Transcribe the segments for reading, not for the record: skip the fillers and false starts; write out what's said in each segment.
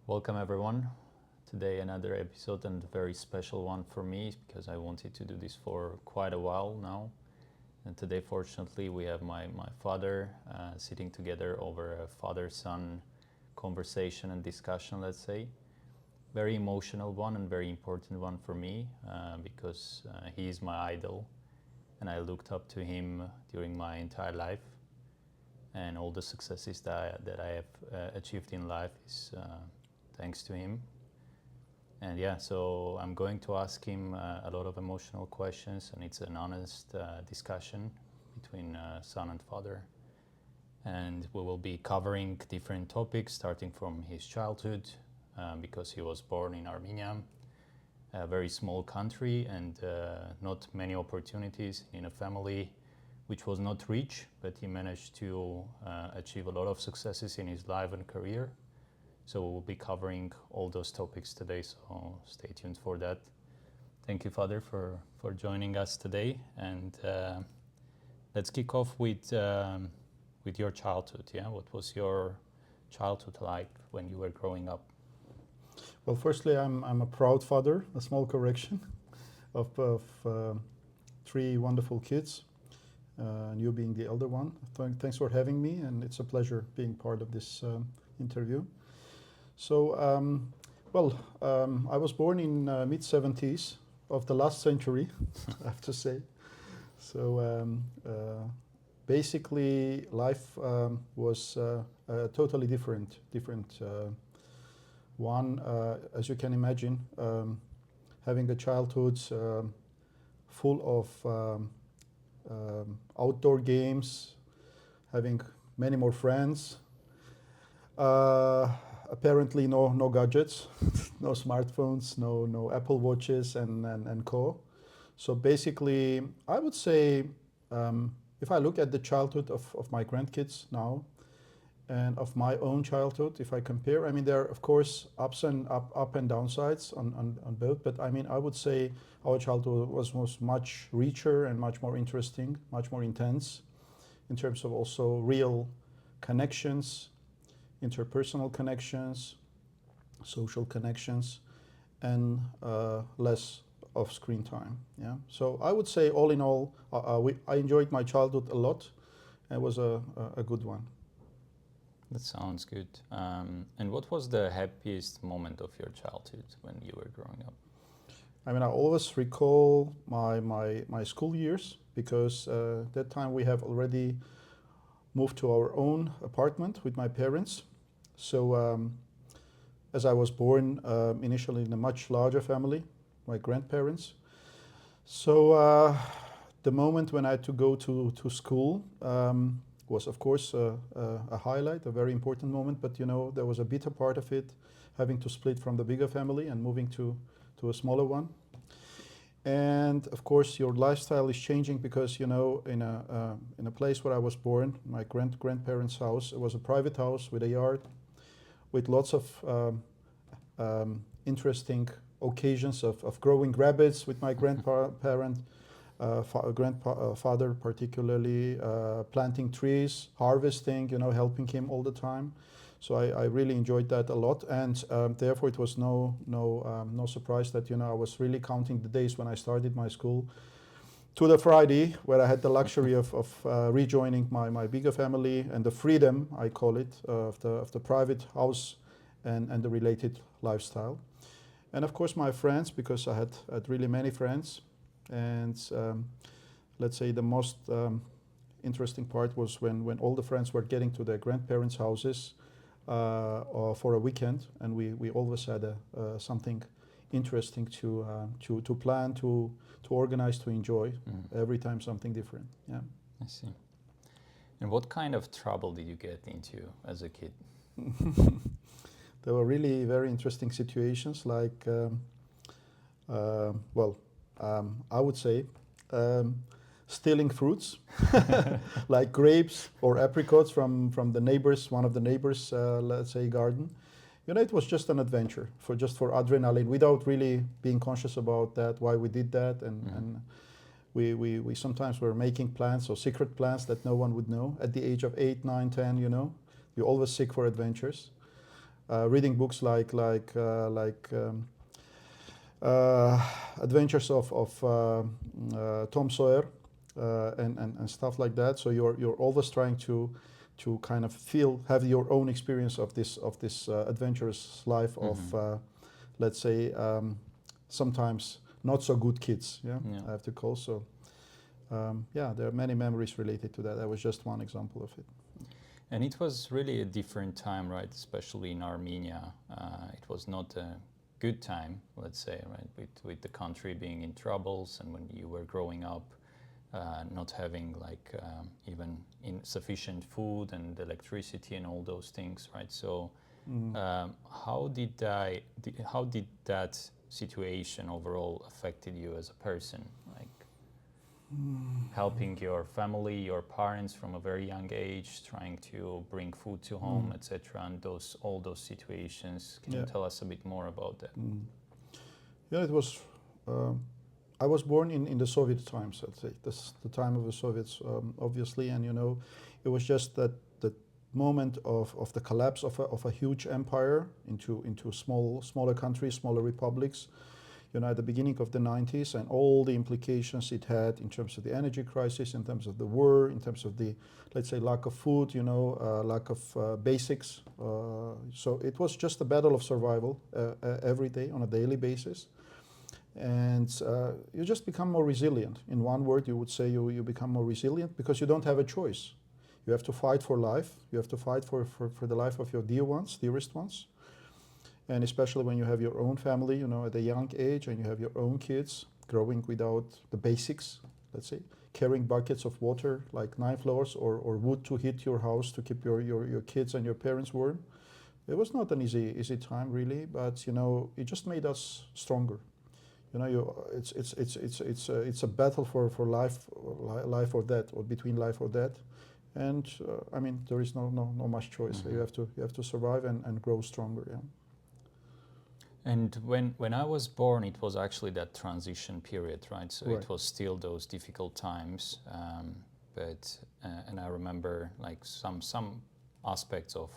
Welcome everyone. Today another episode and a very special one for me because I wanted to do this for quite a while now. And today fortunately we have my father sitting together over a father-son conversation and discussion, let's say. Very emotional one and very important one for me because he is my idol and I looked up to him during my entire life. And all the successes that I have achieved in life is thanks to him. And yeah, so I'm going to ask him a lot of emotional questions, and it's an honest discussion between son and father. And we will be covering different topics, starting from his childhood, because he was born in Armenia, a very small country, and not many opportunities in a family which was not rich, but he managed to achieve a lot of successes in his life and career. So we'll be covering all those topics today, so stay tuned for that. Thank you, Father, for joining us today. And let's kick off with your childhood. Yeah, what was your childhood like when you were growing up? Well, firstly, I'm a proud father, a small correction, of three wonderful kids, and you being the elder one. Thanks for having me, and it's a pleasure being part of this interview. So, I was born in mid-70s of the last century, I have to say. So basically, life was a totally different one. As you can imagine, having a childhood full of outdoor games, having many more friends. Apparently no gadgets, no smartphones, no Apple Watches and co. So basically, I would say, if I look at the childhood of my grandkids now and of my own childhood, if I compare, I mean, there are, of course, up and downsides on both, but I mean, I would say our childhood was much richer and much more interesting, much more intense in terms of also real connections, interpersonal connections, social connections, and less of screen time. Yeah. So I would say, all in all, I enjoyed my childhood a lot. It was a good one. That sounds good. And what was the happiest moment of your childhood when you were growing up? I mean, I always recall my school years because that time we have already moved to our own apartment with my parents. So as I was born initially in a much larger family, my grandparents. So the moment when I had to go to school was, of course, a highlight, a very important moment. But, you know, there was a bitter part of it, having to split from the bigger family and moving to a smaller one. And of course, your lifestyle is changing because, you know, in a place where I was born, my grandparents' house, it was a private house with a yard, with lots of interesting occasions of growing rabbits with my grandfather particularly, planting trees, harvesting, you know, helping him all the time. So I really enjoyed that a lot, and therefore it was no surprise that, you know, I was really counting the days when I started my school to the Friday where I had the luxury of rejoining my bigger family and the freedom, I call it, of the private house and the related lifestyle. And of course my friends, because I had really many friends, and let's say the most interesting part was when all the friends were getting to their grandparents' houses for a weekend, and we always had something interesting to plan, to organize, to enjoy. Every time something different. Yeah. I see. And what kind of trouble did you get into as a kid? There were really very interesting situations, like I would say stealing fruits like grapes or apricots from the neighbors, one of the neighbors, let's say, garden. You know, it was just an adventure for adrenaline, without really being conscious about that, why we did that, and we sometimes were making plans or secret plans that no one would know. At the age of 8, 9, 10, you know, you always seek for adventures. reading books like Adventures of Tom Sawyer and stuff like that. So you're always trying to kind of have your own experience of this adventurous life of let's say sometimes not so good kids. Yeah, Yeah. I have to call so. Yeah, there are many memories related to that. That was just one example of it. And it was really a different time, right? Especially in Armenia. It was not a good time, let's say, right? With the country being in troubles, and when you were growing up, not having like even insufficient food and electricity and all those things, right? So how did that situation overall affected you as a person? Like helping your family, your parents from a very young age, trying to bring food to home, etc., and all those situations. Can you tell us a bit more about that? Yeah, it was. I was born in the Soviet times. Let's say this the time of the Soviets, obviously, and it was just that moment of the collapse of a huge empire into smaller countries, smaller republics. At the beginning of the 90s, and all the implications it had in terms of the energy crisis, in terms of the war, in terms of the, let's say, lack of food, lack of basics. So it was just a battle of survival every day on a daily basis. And you just become more resilient. In one word, you would say you become more resilient because you don't have a choice. You have to fight for life. You have to fight for the life of your dearest ones. And especially when you have your own family, at a young age, and you have your own kids growing without the basics, let's say, carrying buckets of water like 9 floors or wood to heat your house to keep your kids and your parents warm. It was not an easy time really, but it just made us stronger. It's a battle for life or death, or between life or death. And I mean, there is no much choice. You have to survive and grow stronger. Yeah. And when I was born, it was actually that transition period, right? So Right. it was still those difficult times, but and I remember like some aspects of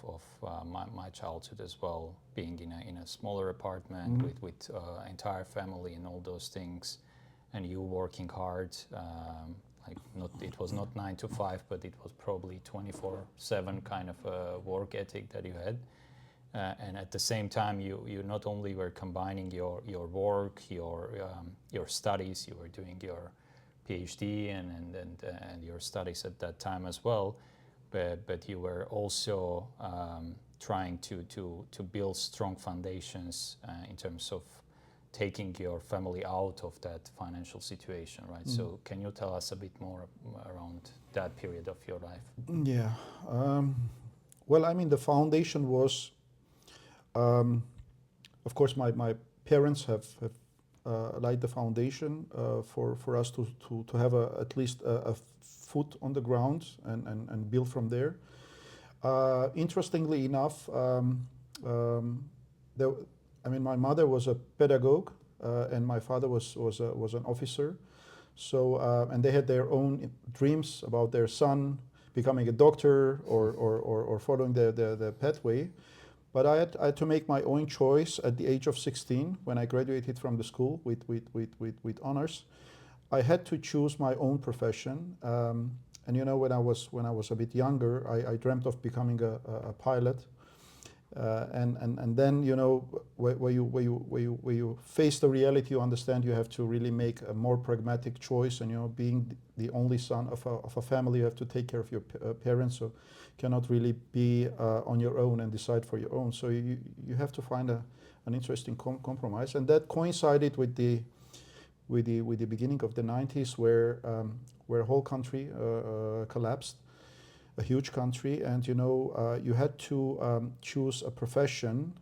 my childhood as well, being in a smaller apartment with entire family and all those things, and you working hard. It was not 9 to 5, but it was probably 24/7 kind of work ethic that you had. And at the same time, you not only were combining your work, your studies, you were doing your PhD and your studies at that time as well, but you were also trying to build strong foundations in terms of taking your family out of that financial situation, right? So can you tell us a bit more around that period of your life? Yeah. Well, I mean, the foundation was. Of course, my parents have laid the foundation for us to have at least a foot on the ground and build from there. Interestingly enough, my mother was a pedagogue and my father was an officer. So and they had their own dreams about their son becoming a doctor or following the pathway. But I had to make my own choice at the age of 16 when I graduated from the school with honors. I had to choose my own profession. And when I was a bit younger, I dreamt of becoming a pilot. And then where you face the reality, you understand you have to really make a more pragmatic choice. And being the only son of a family, you have to take care of your parents. So cannot really be on your own and decide for your own. So you have to find an interesting compromise, and that coincided with the beginning of the 90s, where whole country collapsed, a huge country, and you had to choose a profession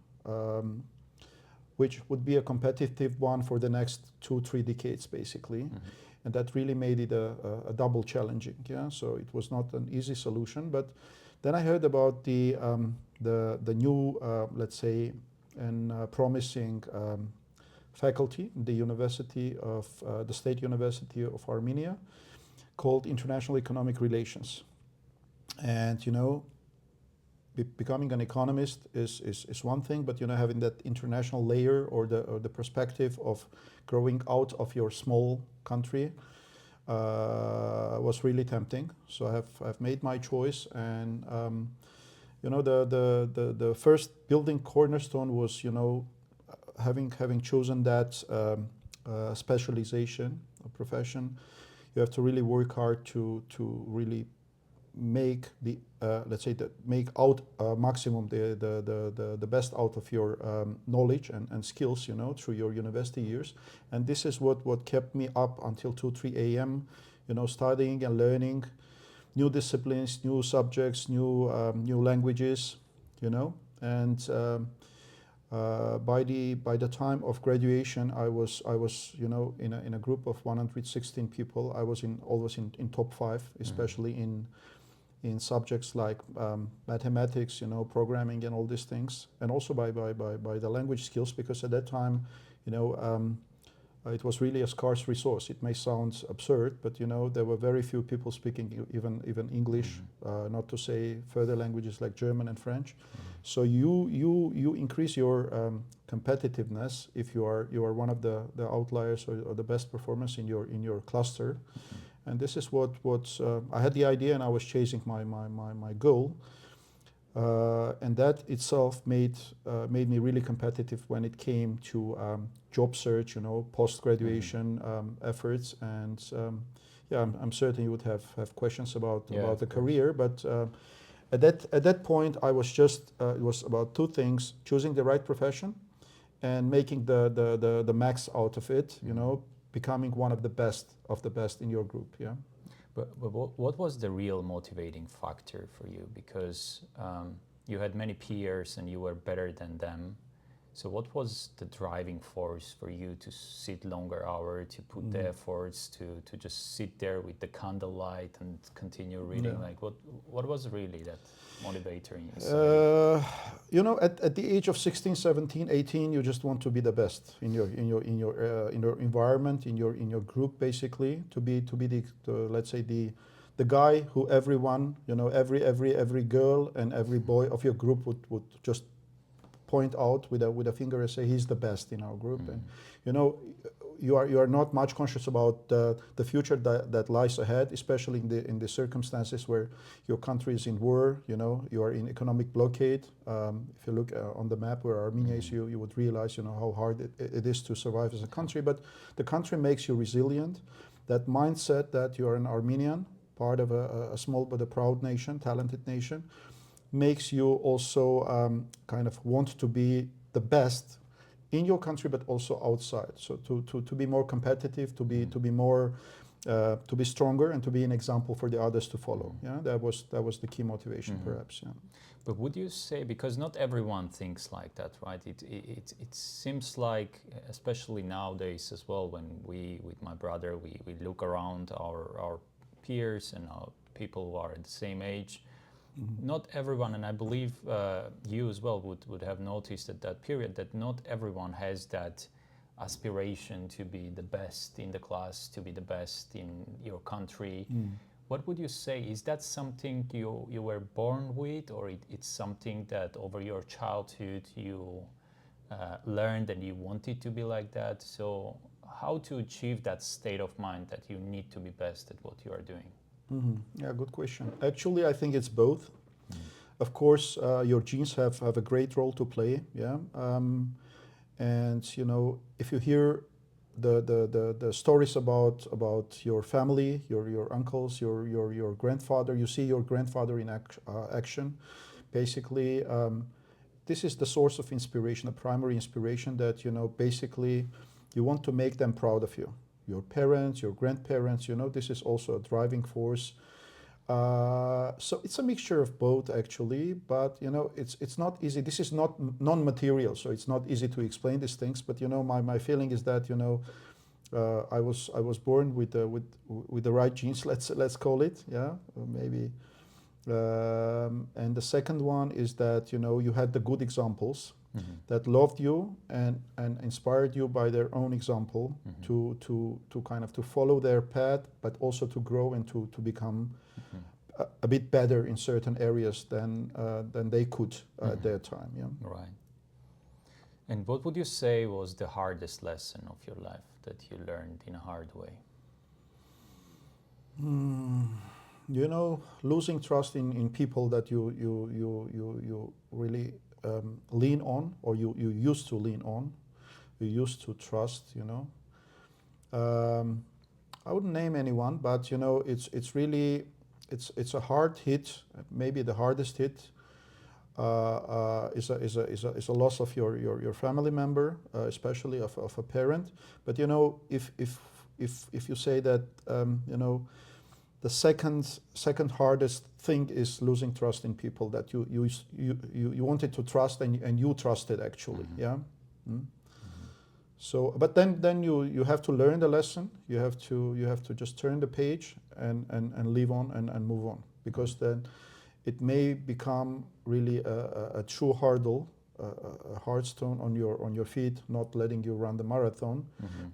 which would be a competitive one for the next 2-3 decades, basically. And that really made it a double challenging. Yeah, so it was not an easy solution. But then I heard about the new, let's say, and promising faculty, the University of the State University of Armenia, called International Economic Relations. And becoming an economist is one thing, but having that international layer or the perspective of growing out of your small country was really tempting. So I've made my choice, and the first building cornerstone was having chosen that specialization, a profession. You have to really work hard to really make the let's say that make out maximum the best out of your knowledge and skills through your university years. And this is what kept me up until 2-3 a.m. Studying and learning new disciplines, new subjects, new languages, and by the time of graduation, I was in a group of 116 people. I was always in top 5, especially in subjects like mathematics, programming and all these things, and also by the language skills, because at that time, it was really a scarce resource. It may sound absurd, but there were very few people speaking even English, not to say further languages like German and French. So you increase your competitiveness if you are one of the outliers or the best performers in your cluster. And this is what I had the idea, and I was chasing my goal. And that itself made me really competitive when it came to job search, post-graduation efforts. And I'm certain you would have questions about the career. But at that point, I was just it was about two things: choosing the right profession and making the max out of it. Becoming one of the best in your group. Yeah. But what was the real motivating factor for you? Because you had many peers and you were better than them. So what was the driving force for you to sit longer hours, to put the efforts, to just sit there with the candlelight and continue reading? Yeah. Like what was really that motivator in you? At the age of 16, 17, 18, you just want to be the best in your environment, in your group, basically, to be the let's say the guy who everyone, every girl and every boy of your group would just point out with a finger and say he's the best in our group. And you are not much conscious about the future that lies ahead, especially in the circumstances where your country is in war. You are in economic blockade. If you look on the map where Armenia is, you would realize how hard it is to survive as a country. But the country makes you resilient. That mindset that you are an Armenian, part of a small but a proud nation, talented nation, makes you also kind of want to be the best in your country, but also outside. So to be more competitive, to be more to be stronger, and to be an example for the others to follow. Yeah, that was the key motivation, perhaps. Yeah. But would you say, because not everyone thinks like that, right? It seems like, especially nowadays as well, when with my brother, we look around our peers and our people who are at the same age. Not everyone, and I believe you as well would have noticed at that period that not everyone has that aspiration to be the best in the class, to be the best in your country. What would you say? Is that something you were born with, or it's something that over your childhood you learned and you wanted to be like that? So how to achieve that state of mind that you need to be best at what you are doing? Yeah, good question. Actually, I think it's both. Of course, your genes have a great role to play. Yeah, and if you hear the stories about your family, your uncles, your grandfather, you see your grandfather in action. Basically, this is the source of inspiration, a primary inspiration that basically you want to make them proud of you. Your parents, your grandparents, this is also a driving force. So it's a mixture of both, actually, but it's not easy. This is not non-material, so it's not easy to explain these things. But my feeling is that I was born with the right genes, let's call it, yeah, maybe. And the second one is that you had the good examples. That loved you and inspired you by their own example to kind of to follow their path, but also to grow and to become a bit better in certain areas than they could at their time. Yeah. Right. And what would you say was the hardest lesson of your life that you learned in a hard way? You know, losing trust in people that you really lean on, or you used to lean on, you used to trust. You know, I wouldn't name anyone, but you know, it's really it's a hard hit. Maybe the hardest hit is a loss of your family member, especially of a parent. But you know, if you say that, you know, the second hardest thing is losing trust in people that you wanted to trust, and you trusted actually. Yeah. So, but then you have to learn the lesson. You have to just turn the page and live on and move on, because then it may become really a true hurdle, a hard stone on your feet, not letting you run the marathon,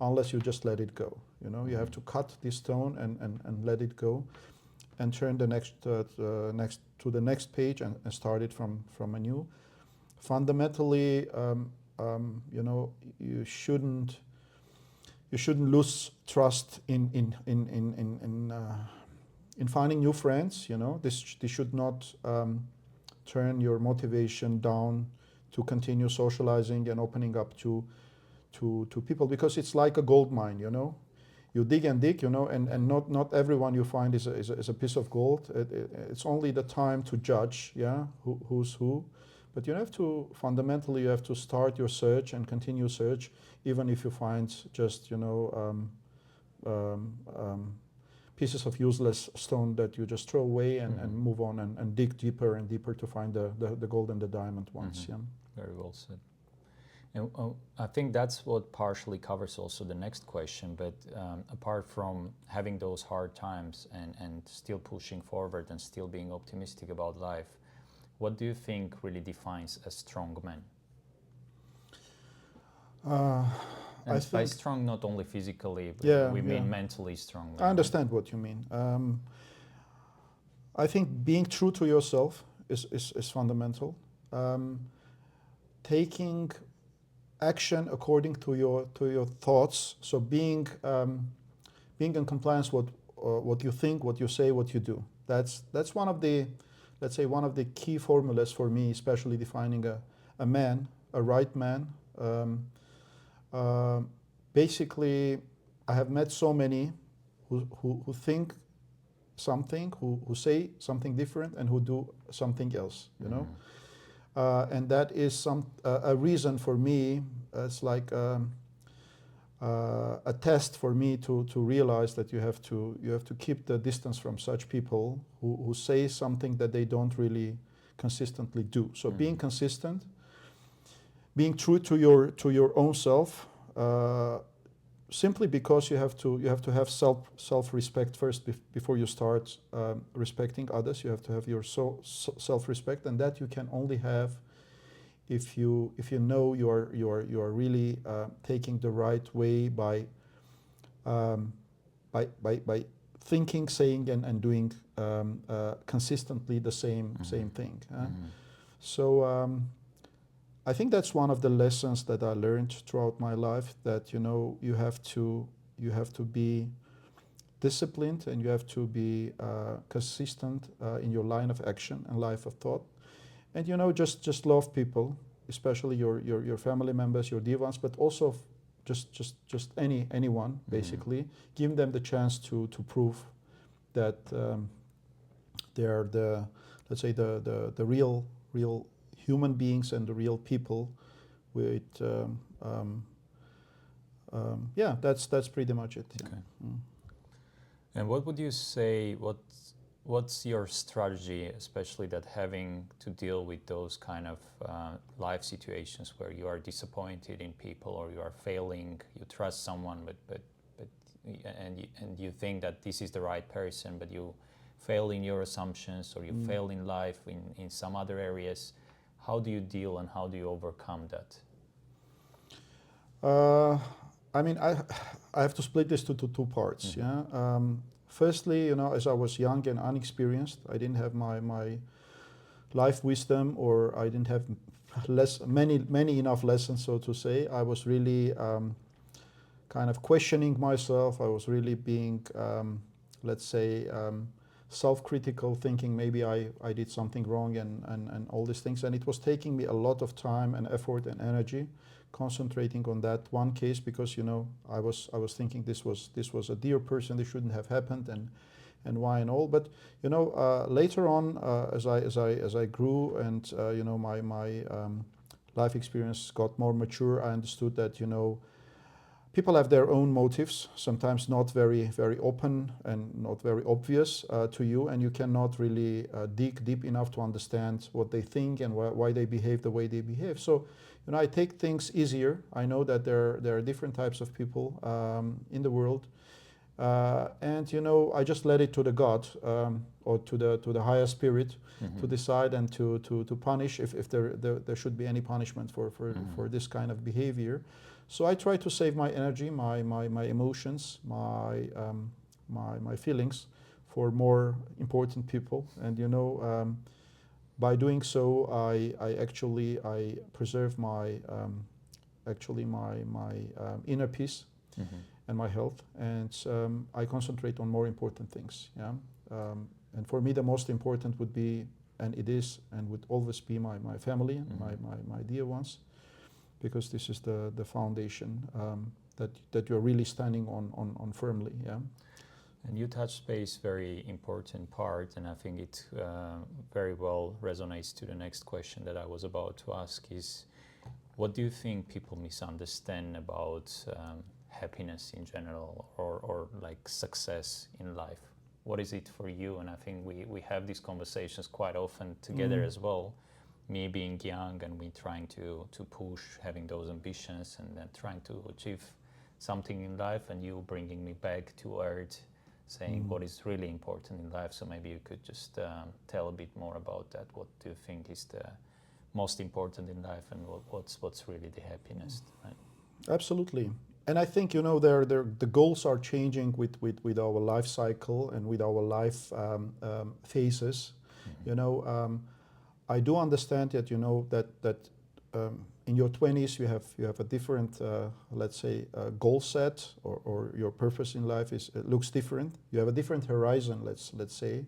unless you just let it go. You know, you have to cut this stone and let it go, and turn the next to the next page and start it from anew. Fundamentally, you know, you shouldn't lose trust in finding new friends. You know, this should not turn your motivation down to continue socializing and opening up to people, because it's like a gold mine. You know, you dig and dig, you know, and not everyone you find is a piece of gold. It's only the time to judge, yeah, who's who. But you have to, fundamentally, you have to start your search and continue search, even if you find just, you know, pieces of useless stone that you just throw away and move on and dig deeper and deeper to find the gold and the diamond ones. Yeah. Very well said. And I think that's what partially covers also the next question. But apart from having those hard times and still pushing forward and still being optimistic about life, what do you think really defines a strong man? And I by think, strong, not only physically, but yeah, we mean yeah. mentally strong. I understand what you mean. I think being true to yourself is fundamental. Taking action according to your thoughts. So being in compliance with what you think, what you say, what you do. That's one of the, let's say, one of the key formulas for me, especially defining a man, a right man. Basically, I have met so many who think something, who say something different, and who do something else. You know, and that is a reason for me. It's like a test for me to realize that you have to keep the distance from such people who say something that they don't really consistently do. So being consistent, being true to your own self, simply because you have to have self-respect first before you start respecting others. You have to have your self-respect, and that you can only have if you know you are really taking the right way by thinking, saying, and doing consistently the same thing. So I think that's one of the lessons that I learned throughout my life, that you know you have to be disciplined, and you have to be consistent in your line of action and life of thought. And you know, just love people, especially your family members, your dear ones, but also just anyone basically. Give them the chance to prove that they are the, let's say, the real human beings and the real people. With yeah, that's pretty much it. Yeah. Okay. And what would you say? What's your strategy, especially that having to deal with those kind of life situations where you are disappointed in people, or you are failing, you trust someone, but and you think that this is the right person, but you fail in your assumptions, or you fail in life in some other areas. How do you deal and how do you overcome that? I mean, I have to split this to two parts. Yeah. Firstly, as I was young and unexperienced, I didn't have my life wisdom, or I didn't have many enough lessons, so to say. I was really kind of questioning myself. I was really being, let's say, self-critical, thinking maybe I did something wrong, and all these things. And it was taking me a lot of time and effort and energy concentrating on that one case, because I was thinking this was a dear person, this shouldn't have happened, and why and all. But later on, as I grew, and my life experience got more mature, I understood that people have their own motives, sometimes not very open and not very obvious to you, and you cannot really dig deep enough to understand what they think and why they behave the way they behave. So I take things easier. I know that there are different types of people in the world, and I just let it to the God, or to the higher spirit, to decide and to punish if there should be any punishment for this kind of behavior. So I try to save my energy, my emotions, my feelings for more important people, and by doing so, I preserve my inner peace and my health, and I concentrate on more important things. Yeah, and for me, the most important would be, and it is, and would always be my family, my dear ones, because this is the foundation that you're really standing on firmly. Yeah. And you touched base very important part, and I think it very well resonates to the next question that I was about to ask is, what do you think people misunderstand about happiness in general, or like success in life? What is it for you? And I think we have these conversations quite often together as well. Me being young and me trying to push, having those ambitions, and then trying to achieve something in life, and you bringing me back to earth, saying what is really important in life. So maybe you could just tell a bit more about that. What do you think is the most important in life, and what's really the happiness? Right? Absolutely. And I think the goals are changing with our life cycle and with our life phases. I do understand that that in your 20s you have a different, let's say, goal set, or your purpose in life looks different. You have a different horizon. Let's say,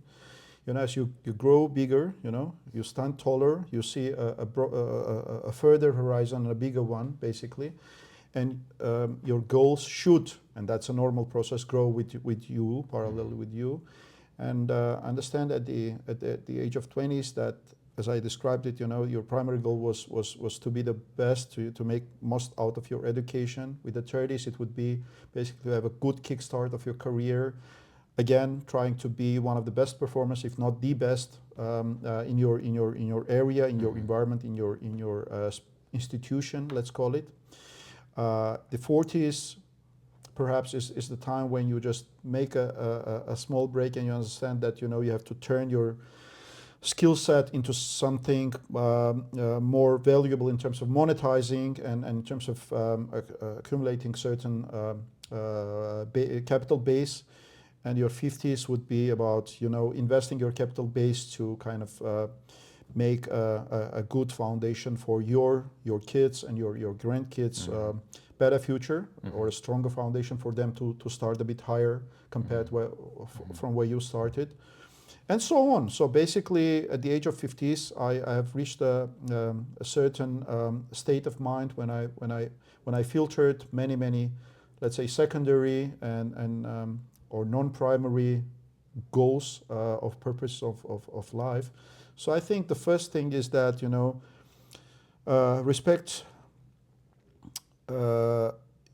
as you grow bigger, you stand taller. You see a further horizon, a bigger one, basically, and your goals should, and that's a normal process, grow with you, parallel with you, and understand at the age of 20s that, as I described it, your primary goal was to be the best, to make most out of your education. With the 30s, it would be basically to have a good kickstart of your career. Again, trying to be one of the best performers, if not the best, in your area, in your environment, in your institution, let's call it. The 40s perhaps is the time when you just make a small break, and you understand that you have to turn your skill set into something more valuable in terms of monetizing, and in terms of accumulating certain capital base. And your 50s would be about investing your capital base to kind of make a good foundation for your kids and your grandkids, better future, or a stronger foundation for them to start a bit higher compared from where you started, and so on. So basically, at the age of 50s, I have reached a certain state of mind when I filtered many, let's say, secondary and or non-primary goals of purpose of life. So I think the first thing is that respect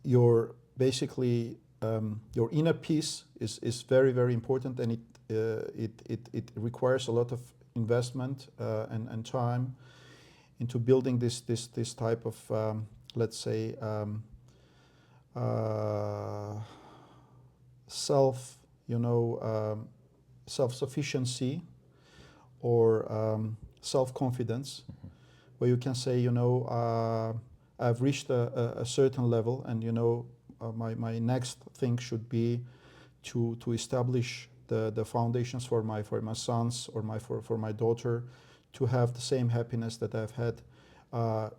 your basically your inner peace is very important, and it requires a lot of investment and time into building this type of let's say self-sufficiency, or self-confidence, where you can say, I've reached a certain level, and my next thing should be to establish the foundations for my sons or for my daughter to have the same happiness that I've had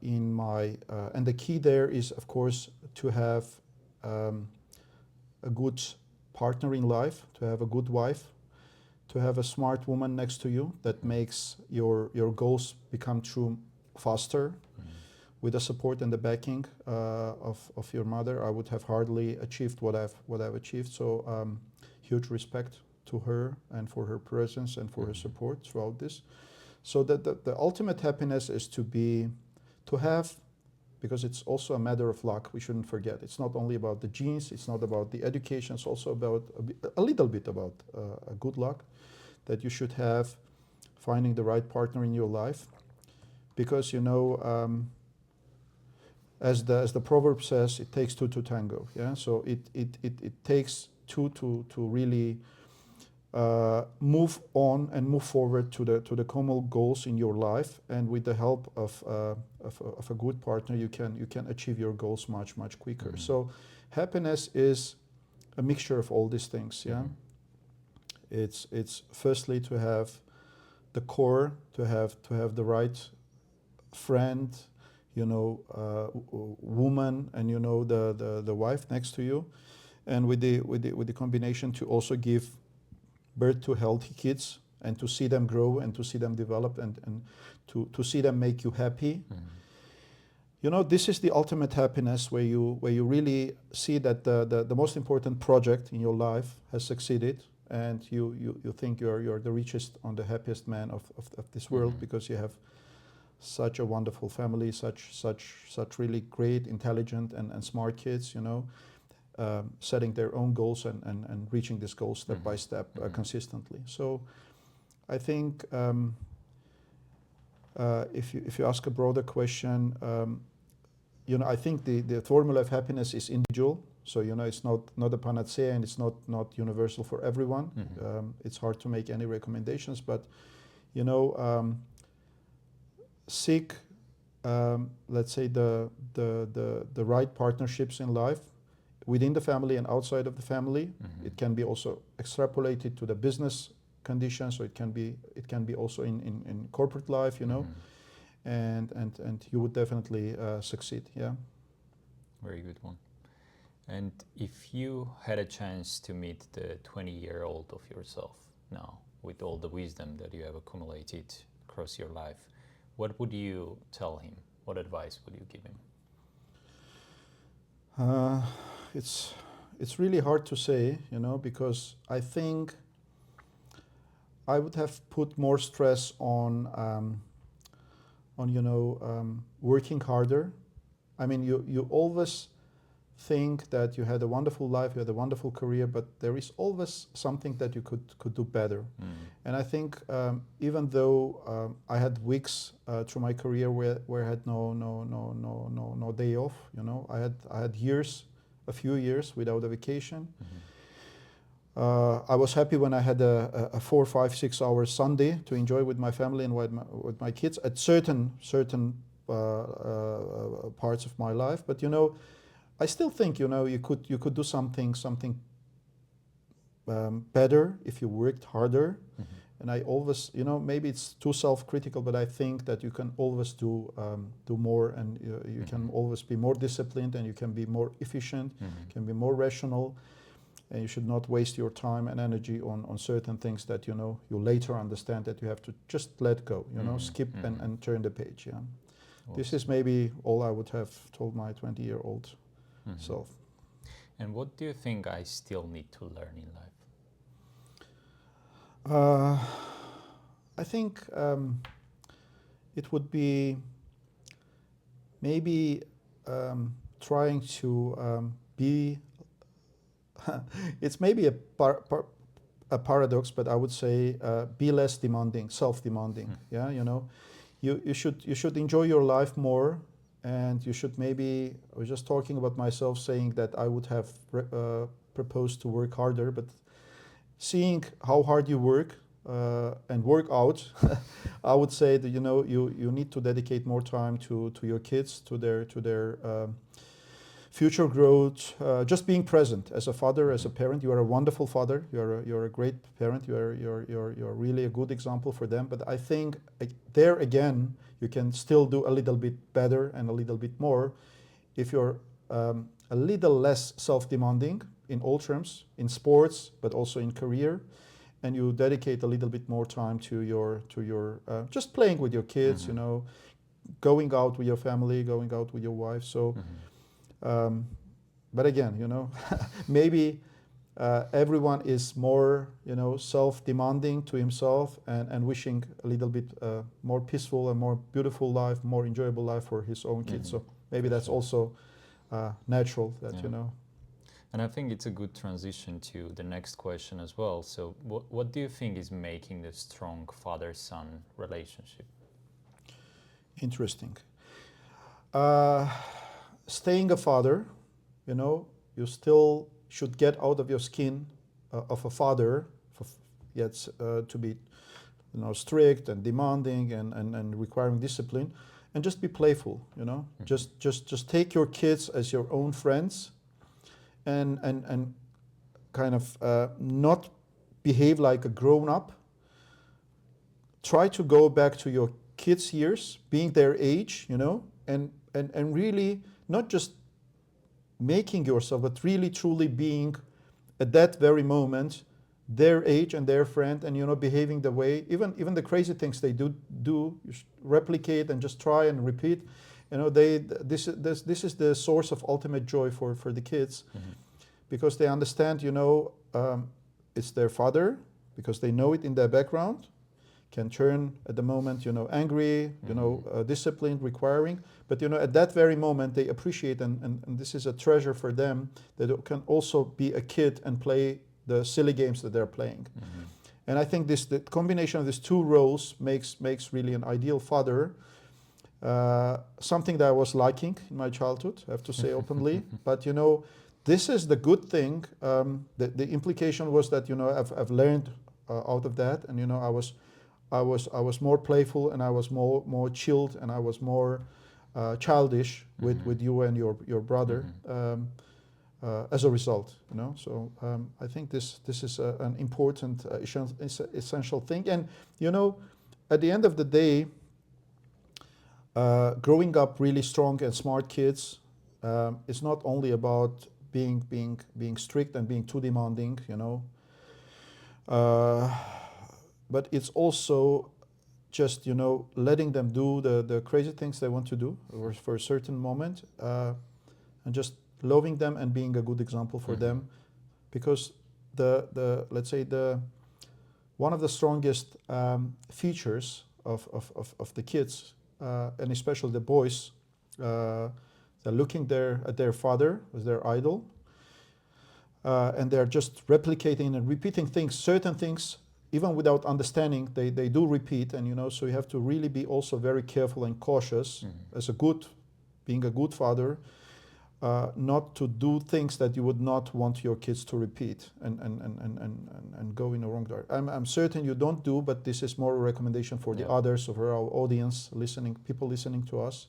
in my and the key there is, of course, to have a good partner in life, to have a good wife, to have a smart woman next to you that makes your goals become true faster. With the support and the backing of your mother, I would have hardly achieved what I've achieved. So huge respect to her and for her presence and for her support throughout this. So that the ultimate happiness is to have, because it's also a matter of luck. We shouldn't forget. It's not only about the genes. It's not about the education. It's also about a little bit about a good luck that you should have finding the right partner in your life, because as the proverb says, it takes two to tango. Yeah, so it takes two to really move on and move forward to the common goals in your life, and with the help of a good partner, you can achieve your goals much quicker. So happiness is a mixture of all these things. Yeah, it's firstly to have the core, to have the right friend, woman, and the wife next to you, and with the combination to also give birth to healthy kids and to see them grow and to see them develop and to see them make you happy. This is the ultimate happiness, where you really see that the most important project in your life has succeeded, and you think you're the richest and the happiest man of this world, because you have such a wonderful family, such really great, intelligent and smart kids, setting their own goals and reaching these goals step by step consistently. So I think if you ask a broader question, I think the formula of happiness is individual. So it's not a panacea, and it's not universal for everyone. It's hard to make any recommendations, but seek, let's say, the right partnerships in life within the family and outside of the family. It can be also extrapolated to the business conditions, so it can be also in corporate life, and you would definitely succeed. Yeah. Very good one. And if you had a chance to meet the 20-year-old of yourself now, with all the wisdom that you have accumulated across your life, what would you tell him? What advice would you give him? It's really hard to say, because I think I would have put more stress on working harder. I mean, you always think that you had a wonderful life, you had a wonderful career, but there is always something that you could do better. And I think even though I had weeks through my career where I had no day off, I had a few years without a vacation. I was happy when I had a 4, 5, 6 hour Sunday to enjoy with my family and with my kids at certain parts of my life. But I still think you could do something better if you worked harder. And I always, maybe it's too self-critical, but I think that you can always do more, and you can always be more disciplined, and you can be more efficient, can be more rational, and you should not waste your time and energy on certain things that you later understand that you have to just let go, skip and turn the page. Yeah. Awesome. This is maybe all I would have told my 20-year-old self. And what do you think I still need to learn in life? I think it would be maybe trying to be. It's maybe a paradox, but I would say be less demanding, self-demanding. Yeah, you should enjoy your life more, and you should maybe. I was just talking about myself, saying that I would have proposed to work harder, but seeing how hard you work and work out, I would say that you need to dedicate more time to your kids, to their future growth, just being present as a father, as a parent. You are a wonderful father. You're a great parent. You're really a good example for them. But I think there again, you can still do a little bit better and a little bit more if you're a little less self-demanding in all terms, in sports, but also in career, and you dedicate a little bit more time to your just playing with your kids, you know, going out with your family, going out with your wife. So, but again, you know, maybe everyone is more, you know, self-demanding to himself and wishing a little bit more peaceful and more beautiful life, more enjoyable life for his own kids. So maybe that's also natural that, you know. And I think it's a good transition to the next question as well. So what do you think is making the strong father-son relationship? Interesting. Staying a father, you know, you still should get out of your skin of a father, yet to be, you know, strict and demanding and requiring discipline, and just be playful, you know. Just take your kids as your own friends, and kind of not behave like a grown-up. Try to go back to your kids' years, being their age, you know, and really not just making yourself, but really truly being at that very moment their age and their friend, and, you know, behaving the way, even the crazy things they do you should replicate and just try and repeat. You know, this is the source of ultimate joy for the kids, because they understand, you know, it's their father, because they know it in their background, can turn at the moment, you know, angry, you know, disciplined, requiring, but, you know, at that very moment they appreciate, and this is a treasure for them, that it can also be a kid and play the silly games that they're playing. And I think the combination of these two roles makes really an ideal father. Something that I was liking in my childhood, I have to say openly. But, you know, this is the good thing. The implication was that, you know, I've learned out of that, and, you know, I was more playful, and I was more chilled, and I was more childish with you and your brother. As a result, you know, so I think this is an important essential thing. And, you know, at the end of the day, growing up really strong and smart kids is not only about being strict and being too demanding, you know, but it's also just, you know, letting them do the crazy things they want to do for a certain moment, and just loving them and being a good example for them, because the let's say one of the strongest features of the kids, and especially the boys, they're looking at their father as their idol, and they're just replicating and repeating things, certain things, even without understanding, they do repeat, and, you know, so you have to really be also very careful and cautious as being a good father. Not to do things that you would not want your kids to repeat and go in the wrong direction. I'm certain you don't do, but this is more a recommendation for the others, or for our audience people listening to us,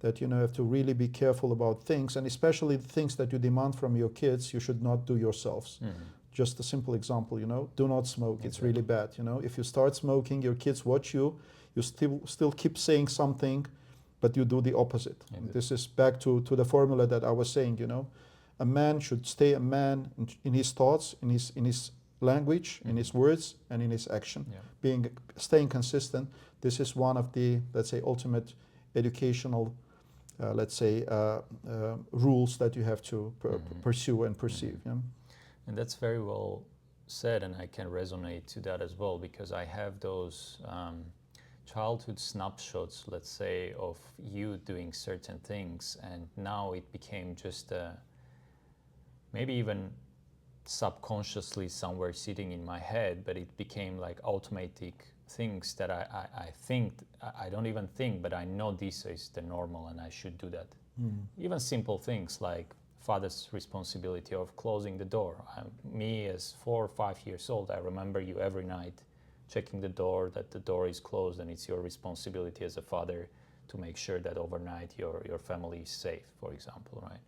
that, you know, have to really be careful about things, and especially the things that you demand from your kids, you should not do yourselves. Just a simple example, you know, do not smoke. It's really bad. You know, if you start smoking, your kids watch you still keep saying something, but you do the opposite. This is back to the formula that I was saying, you know. A man should stay a man in his thoughts, in his language, in his words, and in his action. Staying consistent. This is one of the, let's say, ultimate educational, rules that you have to pursue and perceive. Yeah? And that's very well said, and I can resonate to that as well, because I have those childhood snapshots, let's say, of you doing certain things, and now it became just maybe even subconsciously somewhere sitting in my head, but it became like automatic things that I think, I don't even think, but I know this is the normal and I should do that. Even simple things like father's responsibility of closing the door. Me as 4 or 5 years old, I remember you every night checking the door, that the door is closed, and it's your responsibility as a father to make sure that overnight your family is safe, for example, right?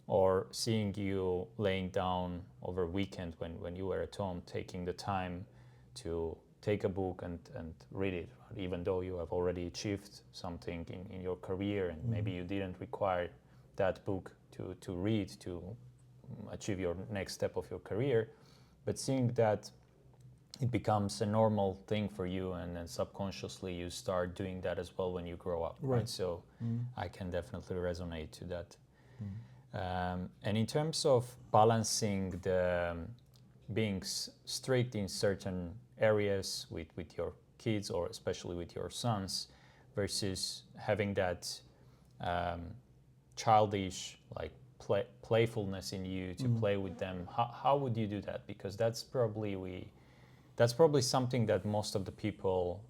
Or seeing you laying down over weekend when you were at home, taking the time to take a book and read it, right? Even though you have already achieved something in your career, and maybe you didn't require that book to read to achieve your next step of your career, but seeing that it becomes a normal thing for you, and then subconsciously you start doing that as well when you grow up, right? So I can definitely resonate to that. And in terms of balancing the being strict in certain areas with your kids, or especially with your sons, versus having that childish, like playfulness in you to play with them, how would you do that? Because that's probably something that most of the people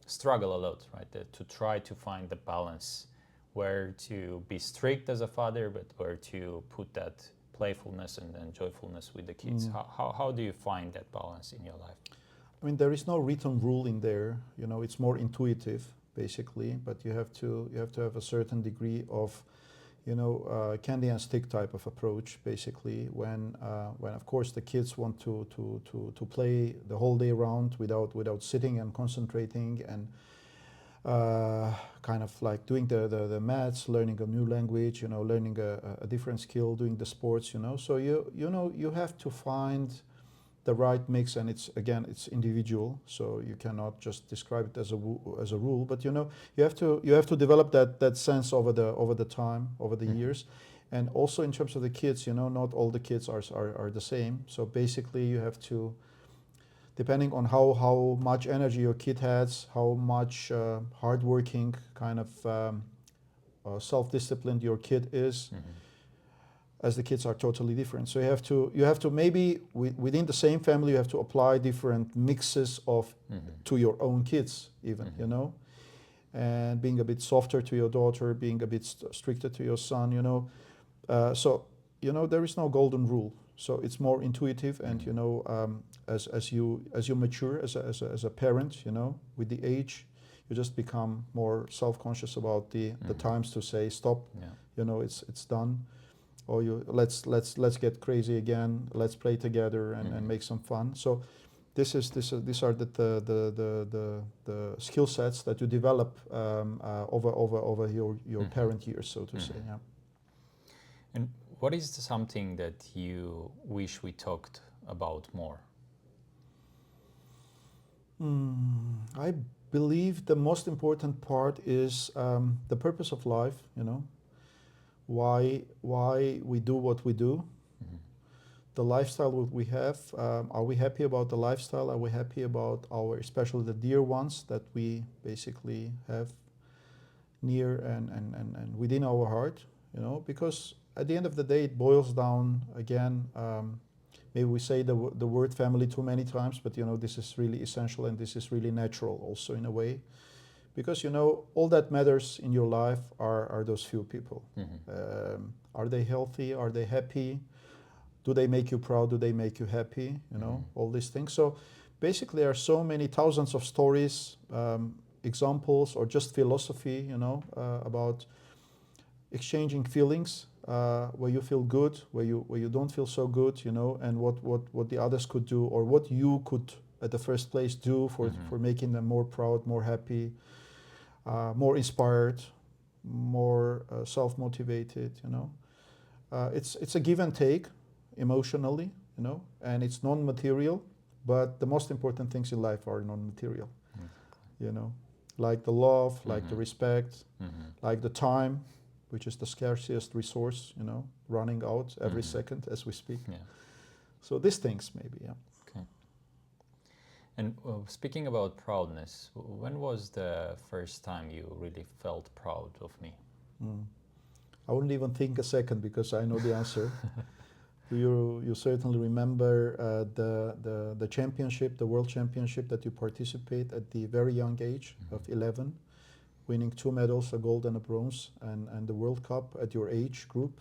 struggle a lot, right? To try to find the balance, where to be strict as a father, but where to put that playfulness and joyfulness with the kids. How do you find that balance in your life? I mean, there is no written rule in there. You know, it's more intuitive, basically. But you have to have a certain degree of, candy and stick type of approach, basically. When of course the kids want to play the whole day around without sitting and concentrating and kind of like doing the maths, learning a new language, learning a different skill, doing the sports, So you have to find the right mix, and it's individual, so you cannot just describe it as a rule. But you have to develop that sense over the time, over the years, and also in terms of the kids, not all the kids are the same. So basically, you have to, depending on how much energy your kid has, how much hardworking kind of self-disciplined your kid is. As the kids are totally different, so you have to maybe within the same family you have to apply different mixes of to your own kids even, and being a bit softer to your daughter, being a bit stricter to your son, so there is no golden rule, so it's more intuitive, and as you mature as a parent, with the age you just become more self-conscious about the times to say stop, it's done. Or let's get crazy again. Let's play together and make some fun. So, these are the skill sets that you develop over your parent years, so to say. Yeah. And what is something that you wish we talked about more? I believe the most important part is the purpose of life. Why we do what we do, the lifestyle we have. Are we happy about the lifestyle? Are we happy about especially the dear ones that we basically have near and within our heart? Because at the end of the day, it boils down again. Maybe we say the word family too many times, but this is really essential, and this is really natural also in a way. Because all that matters in your life are those few people. Are they healthy? Are they happy? Do they make you proud? Do they make you happy? All these things. So basically, there are so many thousands of stories, examples, or just philosophy, about exchanging feelings, where you feel good, where you don't feel so good, and what the others could do, or what you could at the first place do for making them more proud, more happy. More inspired, more self-motivated, It's a give and take emotionally, and it's non-material, but the most important things in life are non-material, like the love, like the respect, like the time, which is the scarcest resource, running out every second as we speak. Yeah. So these things maybe, yeah. Okay. And speaking about proudness, when was the first time you really felt proud of me? I wouldn't even think a second because I know the answer. You certainly remember the championship, the world championship that you participate at the very young age of 11, winning 2 medals, a gold and a bronze, and the World Cup at your age group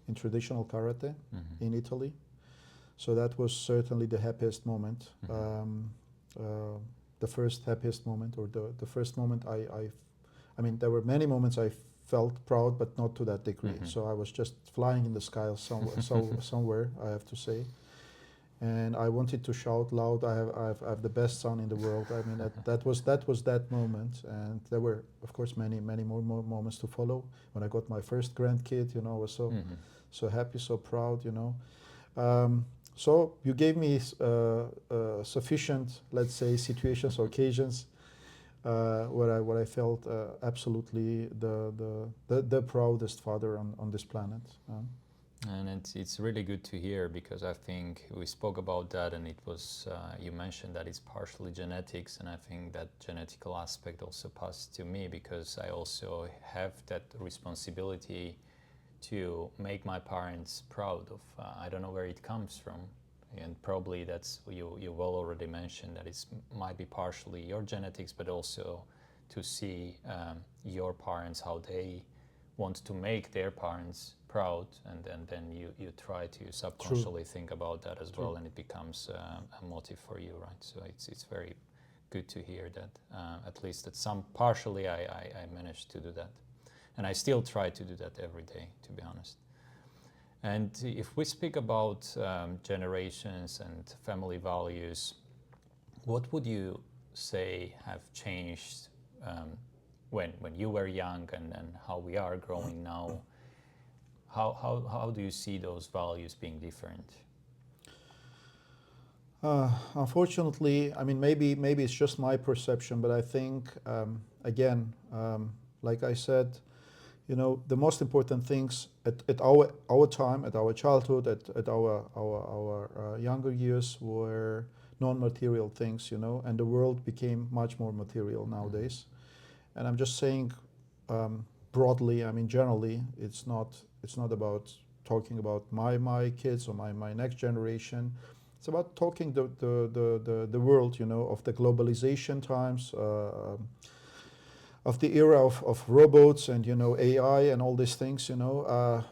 in traditional karate in Italy. So that was certainly the happiest moment. the first happiest moment, or the first moment I mean, there were many moments I felt proud, but not to that degree. So I was just flying in the sky somewhere, I have to say. And I wanted to shout loud, I have the best son in the world. I mean, that was that moment. And there were, of course, many more moments to follow. When I got my first grandkid, I was so happy, so proud, So you gave me sufficient, let's say, situations or occasions where I felt absolutely the proudest father on this planet. And it's really good to hear, because I think we spoke about that, and it was you mentioned that it's partially genetics, and I think that genetical aspect also passed to me, because I also have that responsibility to make my parents proud of. I don't know where it comes from, and probably that's you've all already mentioned that it might be partially your genetics, but also to see your parents, how they want to make their parents proud, and then you try to subconsciously think about that as well, and it becomes a motive for you, right? So it's very good to hear that at least that some partially I managed to do that, and I still try to do that every day, to be honest. And if we speak about generations and family values, what would you say have changed when you were young, and how we are growing now? How do you see those values being different? Unfortunately, I mean, maybe it's just my perception, but I think again, like I said, the most important things at our time, at our childhood, at our younger years were non-material things, and the world became much more material nowadays. And I'm just saying broadly, I mean, generally, it's not about talking about my kids or my next generation. It's about talking the world, of the globalization times, of the era of robots and AI and all these things.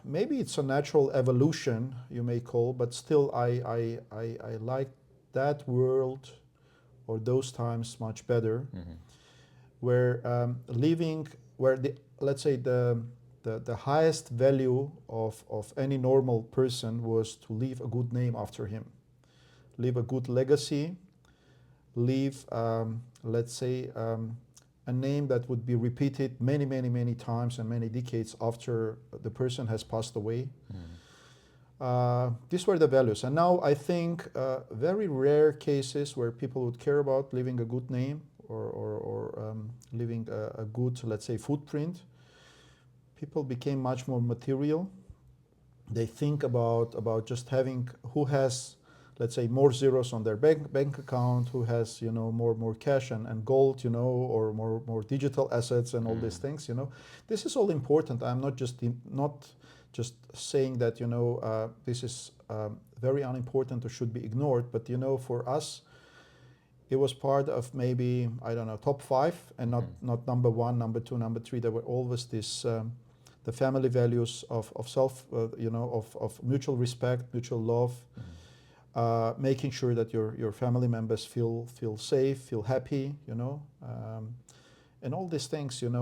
Maybe it's a natural evolution, you may call, but still I like that world or those times much better, where living, where let's say the highest value of any normal person was to leave a good name after him, leave a good legacy, leave let's say a name that would be repeated many times and many decades after the person has passed away. These were the values. And now I think very rare cases where people would care about leaving a good name or leaving a good, let's say, footprint. People became much more material. They think about just having who has, let's say, more zeros on their bank account, who has more cash and gold, or more digital assets and all these things. This is all important. I'm not just saying that this is very unimportant or should be ignored, but for us it was part of maybe, I don't know, top 5 and not number 1, number 2, number 3. There were always this the family values of self, of mutual respect, mutual love. Making sure that your family members feel safe, feel happy, and all these things, in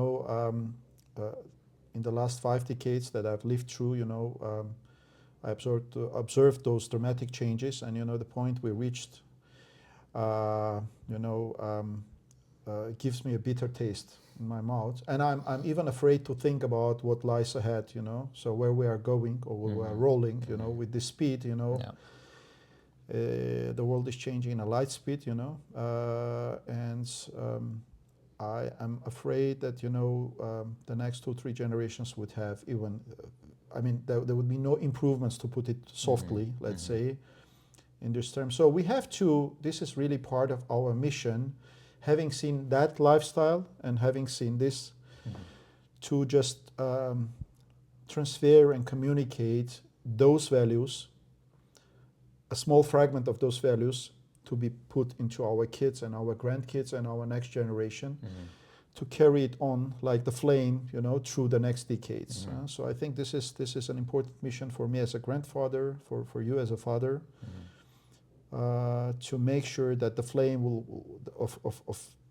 the last 5 decades that I've lived through, I observed those dramatic changes, and the point we reached, gives me a bitter taste in my mouth, and I'm even afraid to think about what lies ahead, so where we are going or where we are rolling, with this speed, Yeah. The world is changing in a light speed, and I am afraid that the next 2-3 generations would have even, I mean, there would be no improvements, to put it softly, let's say, in this term. So we have to. This is really part of our mission, having seen that lifestyle and having seen this, to just transfer and communicate those values, a small fragment of those values, to be put into our kids and our grandkids and our next generation, to carry it on like the flame, through the next decades. So I think this is an important mission for me as a grandfather, for you as a father, to make sure that the flame of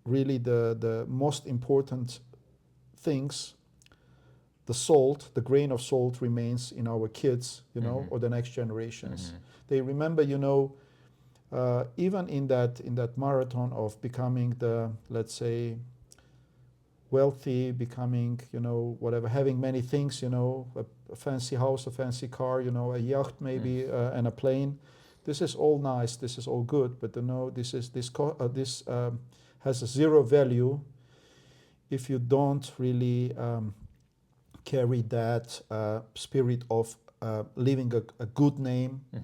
really the most important things, the salt, the grain of salt remains in our kids, or the next generations. They remember, even in that marathon of becoming the, let's say, wealthy, becoming, whatever, having many things, a fancy house, a fancy car, a yacht maybe, and a plane. This is all nice, this is all good, but this has a zero value if you don't really carry that spirit of leaving a good name and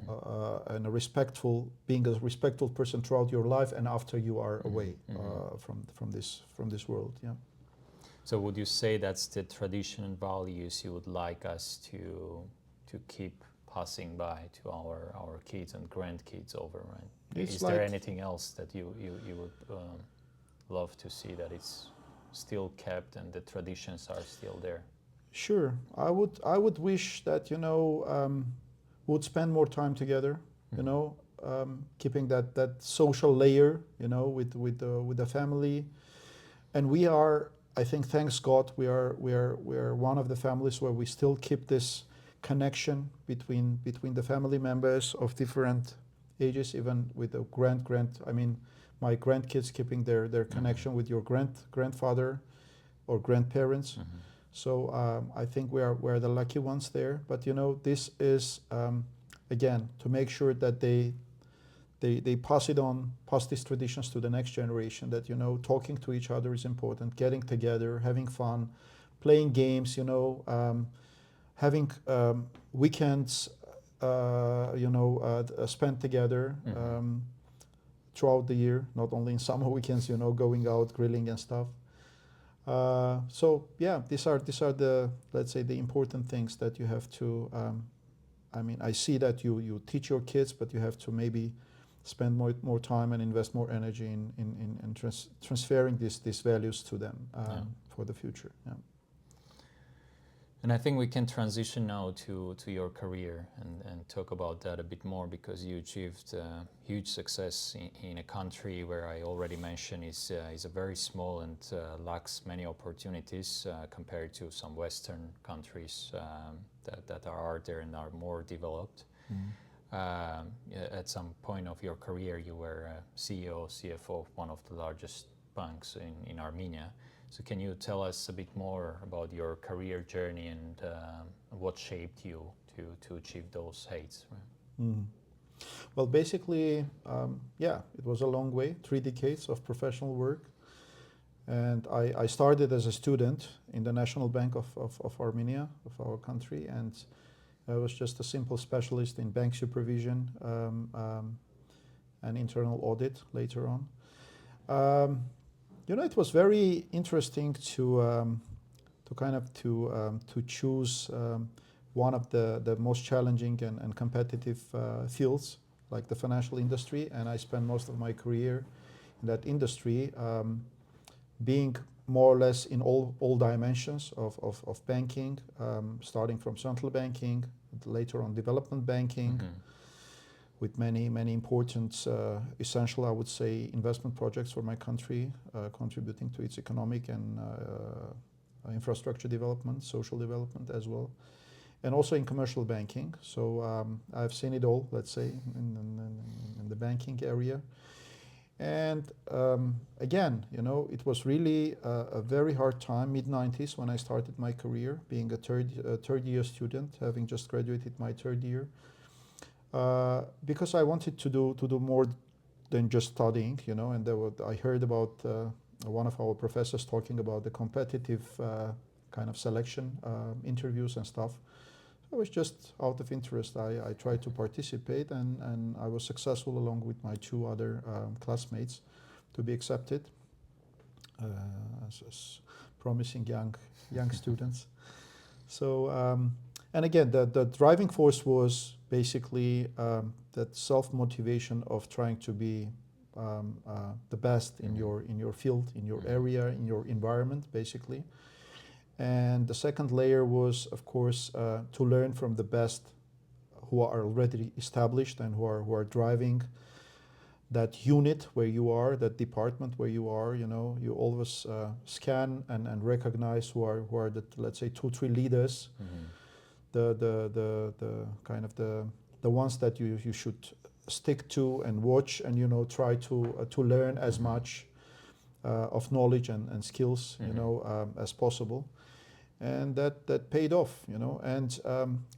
being a respectful person throughout your life and after you are away from this world. Yeah. So would you say that's the tradition and values you would like us to keep passing by to our kids and grandkids over, right? Is there anything else that you would love to see that it's still kept and the traditions are still there? Sure. I would wish that, would spend more time together, keeping that social layer, with the family. And we are, I think, thanks God, we are one of the families where we still keep this connection between the family members of different ages, even with the my grandkids keeping their connection with your grandfather or grandparents. So I think we're the lucky ones there. But this is again to make sure that they pass these traditions to the next generation. That talking to each other is important, getting together, having fun, playing games. Having weekends, spent together throughout the year, not only in summer weekends. Going out, grilling and stuff. So yeah, these are the, let's say, the important things that you have to. I see that you teach your kids, but you have to maybe spend more time and invest more energy in transferring these values to them for the future. Yeah. And I think we can transition now to your career and talk about that a bit more, because you achieved huge success in a country where I already mentioned is a very small and lacks many opportunities compared to some Western countries that are out there and are more developed. At some point of your career, you were CEO, CFO of one of the largest banks in Armenia. So can you tell us a bit more about your career journey and what shaped you to achieve those heights? Right? Well, basically, it was a long way, 3 decades of professional work. And I started as a student in the National Bank of Armenia, of our country, and I was just a simple specialist in bank supervision and internal audit later on. It was very interesting to choose one of the most challenging and competitive fields, like the financial industry, and I spent most of my career in that industry, being more or less in all dimensions of banking, starting from central banking, later on development banking, with many important, essential, I would say, investment projects for my country, contributing to its economic and infrastructure development, social development as well, and also in commercial banking. So I've seen it all, let's say, in the banking area. And again, it was really a very hard time, mid-90s, when I started my career, being a third year student, having just graduated my third year. Because I wanted to do more than just studying, and I heard about one of our professors talking about the competitive kind of selection interviews and stuff. So it was just out of interest. I tried to participate, and I was successful along with my 2 other classmates to be accepted as promising young students. So. And again, the driving force was basically that self-motivation of trying to be the best in your field, in your area, in your environment, basically. And the second layer was, of course, to learn from the best who are already established and who are driving that unit where you are, that department where you are, you always scan and recognize who are the, let's say, 2-3 leaders, the kind of the ones that you should stick to and watch, and try to learn as much of knowledge and skills as possible. And that paid off, and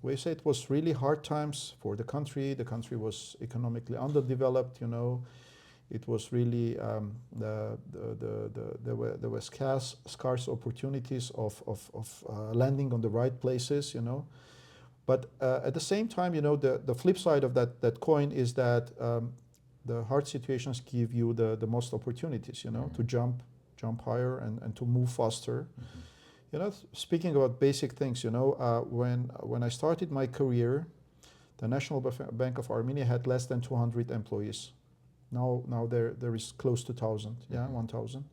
we say it was really hard times for the country. The country was economically underdeveloped, it was really there were scarce opportunities of landing on the right places, but at the same time, the flip side of that coin is that the hard situations give you the most opportunities, to jump higher and to move faster. Speaking about basic things, when I started my career, the National Bank of Armenia had less than 200 employees. Now there is close to 1,000, 1,000.